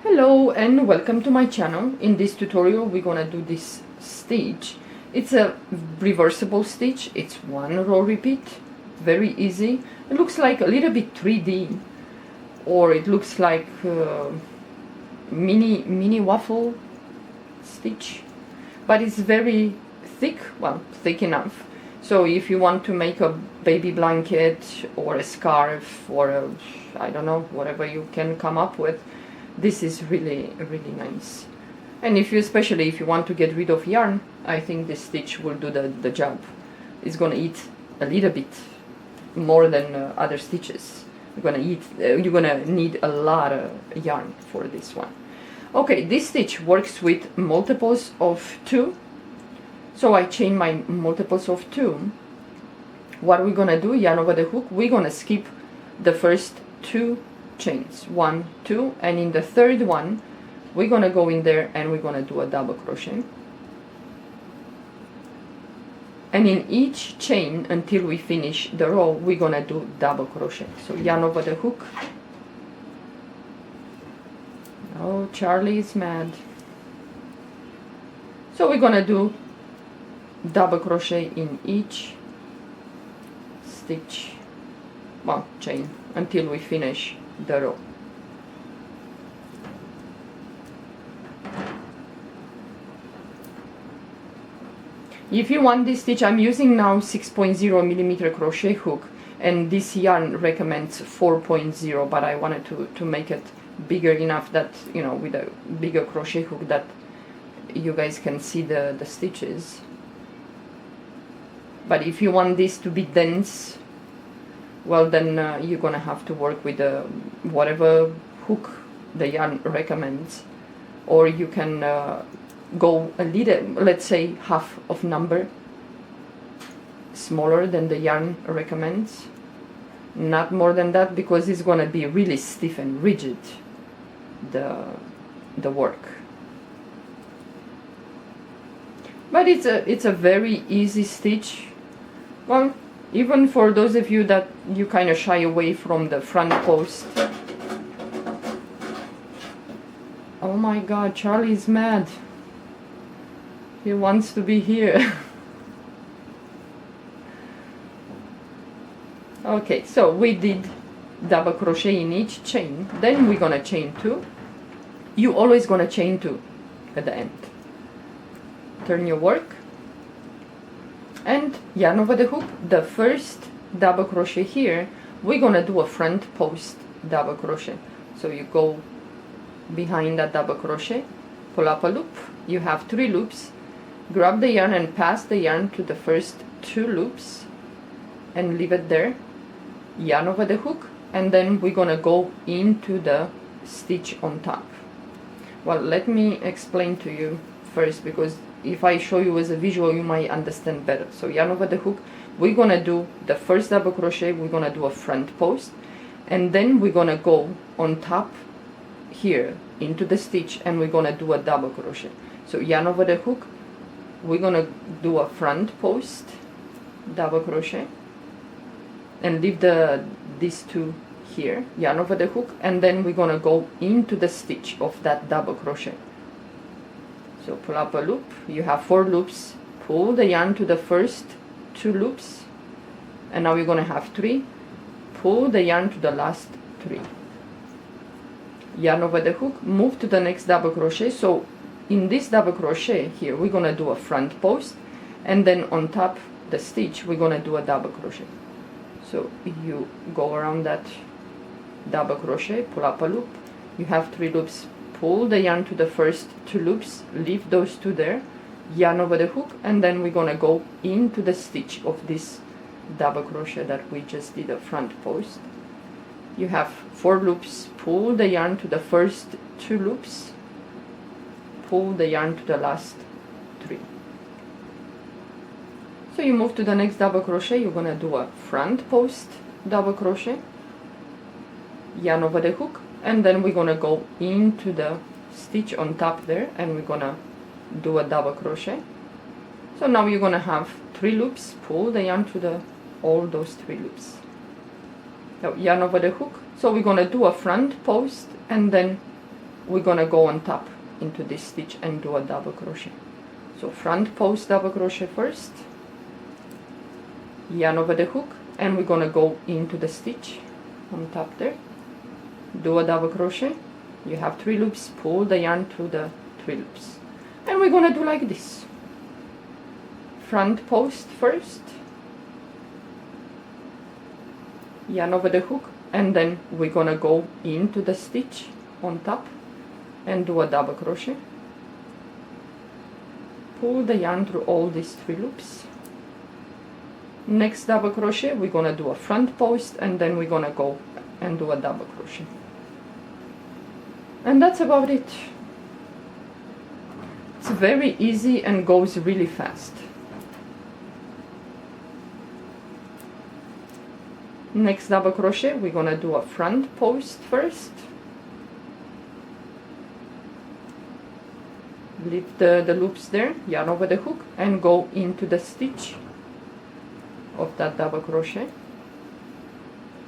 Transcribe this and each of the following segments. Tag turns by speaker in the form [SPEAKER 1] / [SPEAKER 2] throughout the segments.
[SPEAKER 1] Hello and welcome to my channel. In this tutorial we're gonna do this stitch. It's a reversible stitch. It's one row repeat, very easy. It looks like a little bit 3D, or it looks like mini waffle stitch, but it's very thick, well, thick enough. So if you want to make a baby blanket or a scarf or a, I don't know, whatever you can come up with, this is really nice. And especially if you want to get rid of yarn, I think this stitch will do the job. It's gonna eat a little bit more than other stitches. You're gonna need a lot of yarn for this one. Okay, this stitch works with multiples of 2, so I chain my multiples of 2. What we're gonna do, yarn over the hook, we're gonna skip the first 2 chains, 1, 2, and in the third one we're gonna go in there and we're gonna do a double crochet, and in each chain until we finish the row we're gonna do double crochet. So yarn over the hook. Oh, Charlie is mad. So we're gonna do double crochet in each stitch, well, chain, until we finish the row. If you want this stitch, I'm using now 6.0 millimeter crochet hook, and this yarn recommends 4.0, but I wanted to make it bigger enough that, you know, with a bigger crochet hook, that you guys can see the stitches. But if you want this to be dense, well, then you're gonna have to work with whatever hook the yarn recommends, or you can go a little, let's say half of number smaller than the yarn recommends, not more than that, because it's gonna be really stiff and rigid, the work. But it's a very easy stitch. Well, even for those of you that you kind of shy away from the front post. Oh my god, Charlie is mad. He wants to be here. Okay, so we did double crochet in each chain, then we're gonna chain 2. You always gonna chain 2 at the end. Turn your work and yarn over the hook. The first double crochet here, we're gonna do a front post double crochet. So you go behind that double crochet, pull up a loop, you have 3 loops, grab the yarn and pass the yarn to the first 2 loops and leave it there, yarn over the hook, and then we're gonna go into the stitch on top. Well, let me explain to you first, because if I show you as a visual you might understand better. So yarn over the hook, we're gonna do the first double crochet, we're gonna do a front post, and then we're gonna go on top here into the stitch and we're gonna do a double crochet. So yarn over the hook, we're gonna do a front post double crochet and leave these 2 here, yarn over the hook, and then we're gonna go into the stitch of that double crochet. So pull up a loop, you have 4 loops, pull the yarn to the first 2 loops, and now you're gonna have 3, pull the yarn to the last 3, yarn over the hook, move to the next double crochet. So in this double crochet here we're gonna do a front post, and then on top the stitch we're gonna do a double crochet. So you go around that double crochet, pull up a loop, you have 3 loops, pull the yarn to the first 2 loops, leave those 2 there, yarn over the hook, and then we're gonna go into the stitch of this double crochet that we just did a front post. You have 4 loops, pull the yarn to the first 2 loops, pull the yarn to the last 3. So you move to the next double crochet, you're gonna do a front post double crochet, yarn over the hook, and then we're gonna go into the stitch on top there and we're gonna do a double crochet. So now you're gonna have 3 loops, pull the yarn to all those 3 loops. Now yarn over the hook, So we're going to do a front post and then we're gonna go on top into this stitch and do a double crochet. So front post double crochet first, yarn over the hook, and we're gonna go into the stitch on top there, do a double crochet. You have 3 loops, pull the yarn through the 3 loops, and we're gonna do like this. Front post first, yarn over the hook, and then we're gonna go into the stitch on top and do a double crochet. Pull the yarn through all these 3 loops. Next double crochet, we're gonna do a front post, and then we're gonna go and do a double crochet. And that's about it. It's very easy and goes really fast. Next double crochet, we're gonna do a front post first. Leave the loops there, yarn over the hook, and go into the stitch of that double crochet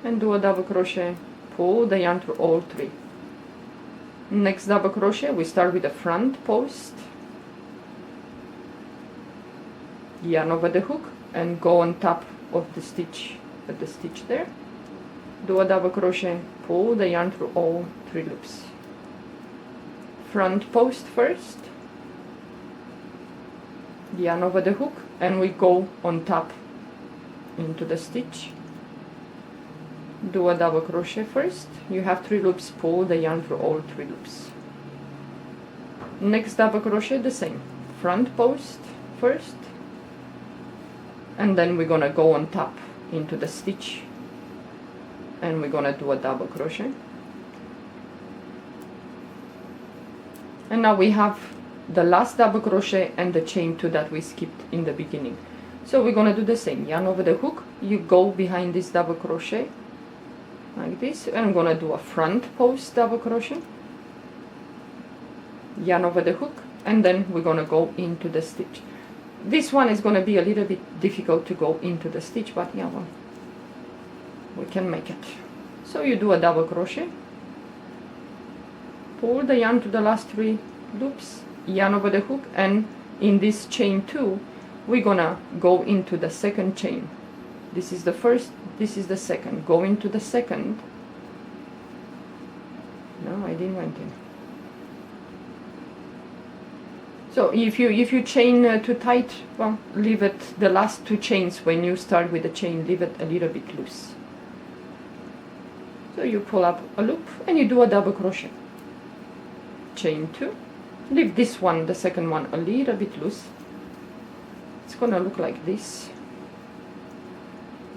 [SPEAKER 1] and do a double crochet, pull the yarn through all 3. Next double crochet, we start with the front post, yarn over the hook, and go on top of the stitch at the stitch there, do a double crochet, pull the yarn through all 3 loops. Front post first, yarn over the hook, and we go on top into the stitch, do a double crochet first. You have 3 loops, pull the yarn through all 3 loops. Next double crochet, the same, front post first, and then we're gonna go on top into the stitch and we're gonna do a double crochet. And now we have the last double crochet and the chain 2 that we skipped in the beginning. So we're gonna do the same, yarn over the hook, you go behind this double crochet like this, and I'm gonna do a front post double crochet, yarn over the hook, and then we're gonna go into the stitch. This one is gonna be a little bit difficult to go into the stitch, but yeah, well, we can make it. So you do a double crochet, pull the yarn to the last 3 loops, yarn over the hook, and in this chain 2 we're gonna go into the second chain. This is the first, this is the second. Go into the second. No, I didn't went in. So if you chain too tight, well, leave it, the last 2 chains when you start with the chain, leave it a little bit loose. So you pull up a loop and you do a double crochet. Chain 2, leave this one, the second one, a little bit loose. It's gonna look like this.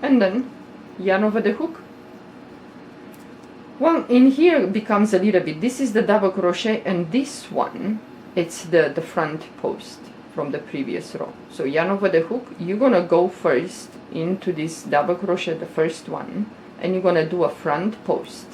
[SPEAKER 1] And then yarn over the hook. Well, in here it becomes a little bit, this is the double crochet, and this one, it's the front post from the previous row. So yarn over the hook, you're gonna go first into this double crochet, the first one, and you're gonna do a front post.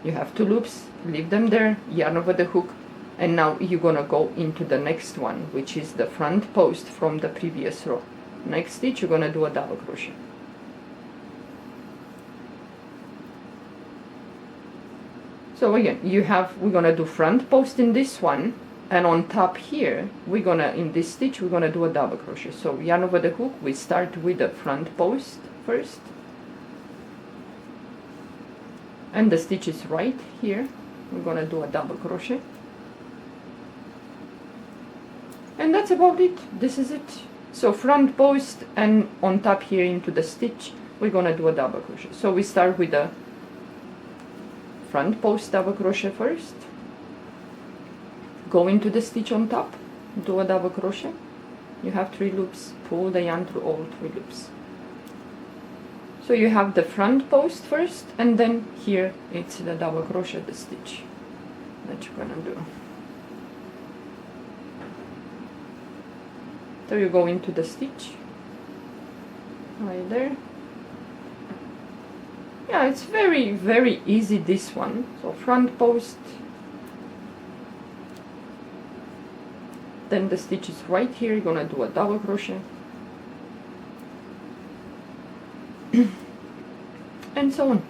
[SPEAKER 1] You have 2 loops, leave them there, yarn over the hook, and now you're gonna go into the next one, which is the front post from the previous row. Next stitch, you're gonna do a double crochet. So again, we're gonna do front post in this one, and on top here, in this stitch, we're gonna do a double crochet. So yarn over the hook, we start with the front post first, and the stitch is right here. We're gonna do a double crochet, and that's about it. This is it. So front post, and on top here into the stitch, we're gonna do a double crochet. So we start with the front post double crochet first, go into the stitch on top, do a double crochet. You have 3 loops, pull the yarn through all 3 loops. So you have the front post first, and then here it's the double crochet, the stitch that you're gonna do. So you go into the stitch right there. Yeah, it's very, very easy, this one. So front post, then the stitch is right here, you're gonna do a double crochet, and so on.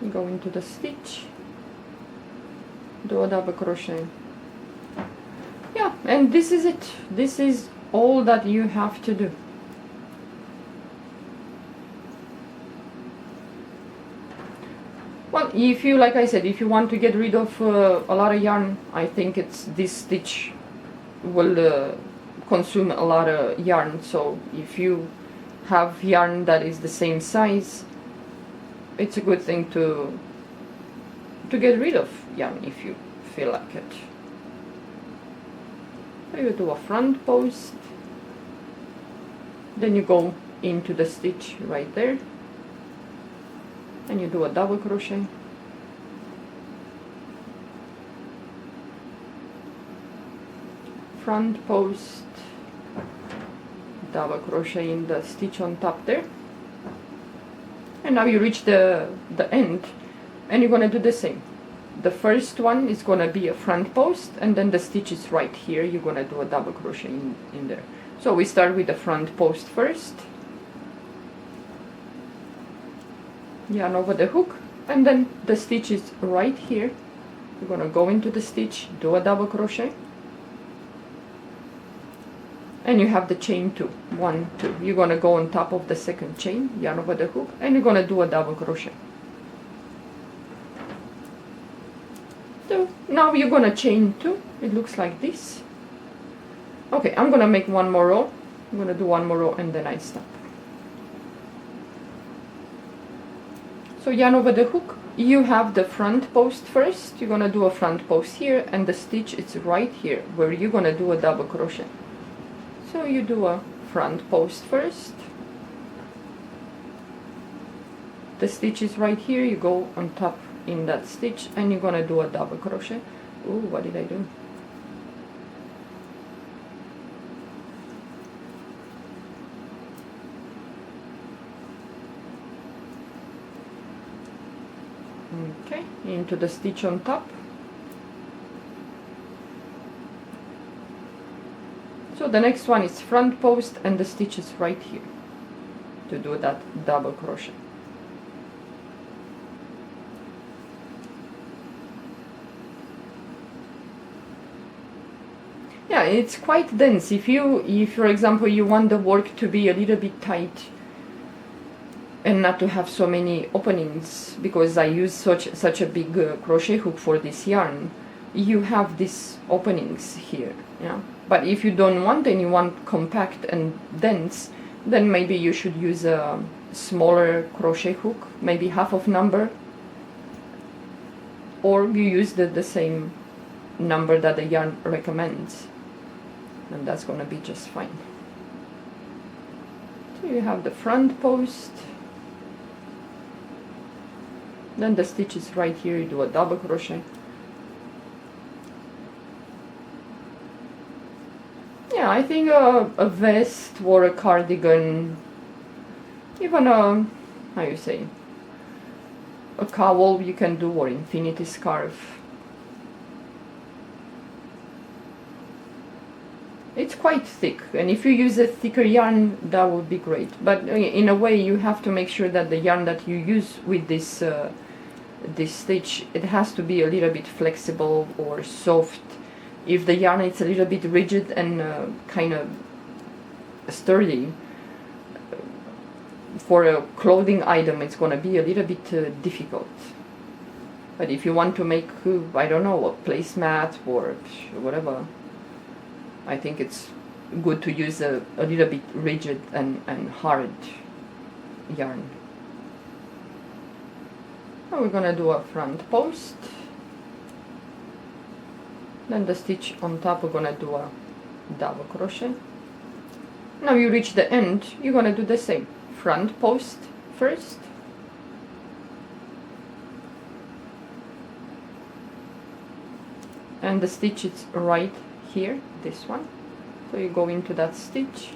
[SPEAKER 1] You go into the stitch, do a double crochet. Yeah, and this is it. This is all that you have to do. Well, if you, like I said, if you want to get rid of a lot of yarn, I think it's this stitch will consume a lot of yarn. So if you have yarn that is the same size, it's a good thing to get rid of yarn if you feel like it. So you do a front post, then you go into the stitch right there, and you do a double crochet, front post, double crochet in the stitch on top there, and now you reach the end, and you're gonna do the same. The first one is gonna be a front post, and then the stitch is right here. You're gonna do a double crochet in there. So we start with the front post first, yarn over the hook, and then the stitch is right here. You're gonna go into the stitch, do a double crochet, and you have the chain 2, 1, 2. You're gonna go on top of the second chain, yarn over the hook, and you're gonna do a double crochet. So now you're gonna chain 2. It looks like this. Okay, I'm gonna make one more row. I'm gonna do one more row and then I stop. So yarn over the hook. You have the front post first. You're gonna do a front post here, and the stitch is right here where you're gonna do a double crochet. So you do a front post first. The stitch is right here. You go on top in that stitch, and you're gonna do a double crochet. Ooh, what did I do? Okay, into the stitch on top. So the next one is front post, and the stitch is right here to do that double crochet. Yeah, it's quite dense. If for example you want the work to be a little bit tight and not to have so many openings, because I use such a big crochet hook for this yarn, you have these openings here, yeah. But if you don't want and you want compact and dense, then maybe you should use a smaller crochet hook, maybe half of number, or you use the same number that the yarn recommends, and that's gonna be just fine. So you have the front post, then the stitch is right here. You do a double crochet. Yeah, I think a vest or a cardigan, even a, how you say, a cowl you can do, or infinity scarf. It's quite thick, and if you use a thicker yarn, that would be great. But in a way, you have to make sure that the yarn that you use with this this stitch, it has to be a little bit flexible or soft. If the yarn is a little bit rigid and kind of sturdy, for a clothing item it's going to be a little bit difficult. But if you want to make, I don't know, a placemat or whatever, I think it's good to use a little bit rigid and hard yarn. Now we're going to do a front post. Then the stitch on top, we're gonna do a double crochet. Now you reach the end, you're gonna do the same. Front post first. And the stitch is right here, this one. So you go into that stitch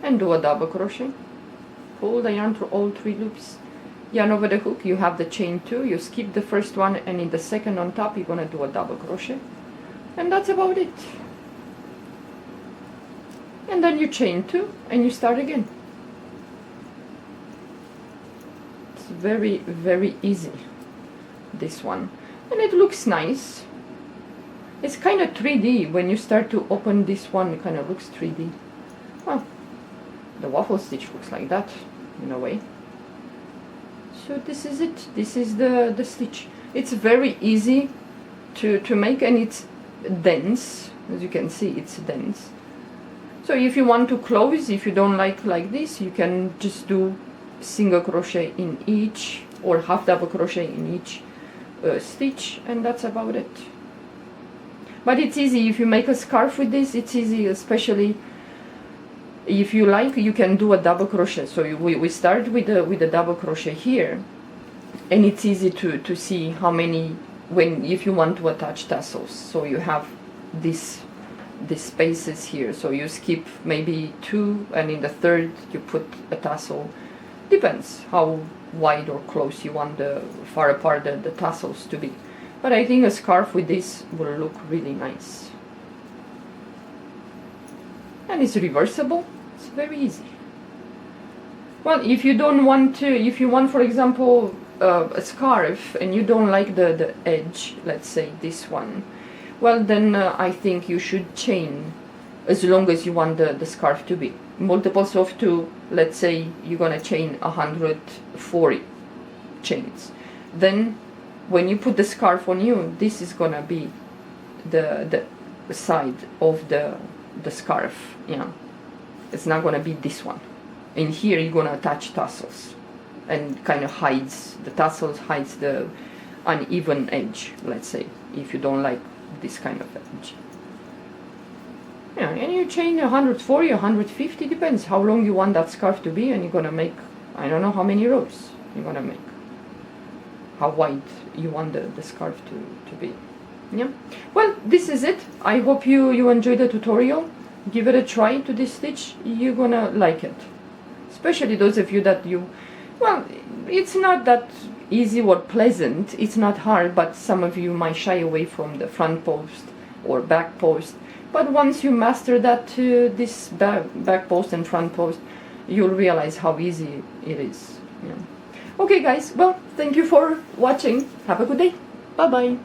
[SPEAKER 1] and do a double crochet. Pull the yarn through all 3 loops. Yarn over the hook, you have the chain 2, you skip the first one, and in the second on top you're gonna do a double crochet, and that's about it. And then you chain 2 and you start again. very, very easy, this one. And it looks nice. It's kind of 3D. When you start to open this one, it kind of looks 3D. Well, the waffle stitch looks like that, in a way. So this is it. This is the stitch. It's very easy to make, and it's dense. As you can see, it's dense. So if you want to close, if you don't like this, you can just do single crochet in each, or half double crochet in each stitch, and that's about it. But it's easy if you make a scarf with this. It's easy, especially if you like, you can do a double crochet. So we start with the double crochet here, and it's easy to see how many, if you want to attach tassels. So you have these spaces here, so you skip maybe 2, and in the third you put a tassel. Depends how wide or close you want far apart the tassels to be. But I think a scarf with this will look really nice. And it's reversible. It's very easy. Well, if you don't want to, if you want, for example, a scarf and you don't like the edge, let's say this one, well, then I think you should chain as long as you want the scarf to be. Multiples of 2, let's say you're gonna chain 140 chains. Then when you put the scarf on you, this is gonna be the side of the scarf. Yeah, it's not gonna be this one. And here you're gonna attach tassels, and kind of hides the tassels, hides the uneven edge, let's say, if you don't like this kind of edge. Yeah, and you chain 140, 150, depends how long you want that scarf to be, and you're gonna make, I don't know how many rows you're gonna make, how wide you want the scarf to be. Yeah, well, this is it. I hope you enjoyed the tutorial. Give it a try to this stitch. You're gonna like it, especially those of you that well, it's not that easy or pleasant, it's not hard, but some of you might shy away from the front post or back post. But once you master that, this back post and front post, you'll realize how easy it is. Yeah. Okay guys, well, thank you for watching. Have a good day. Bye bye.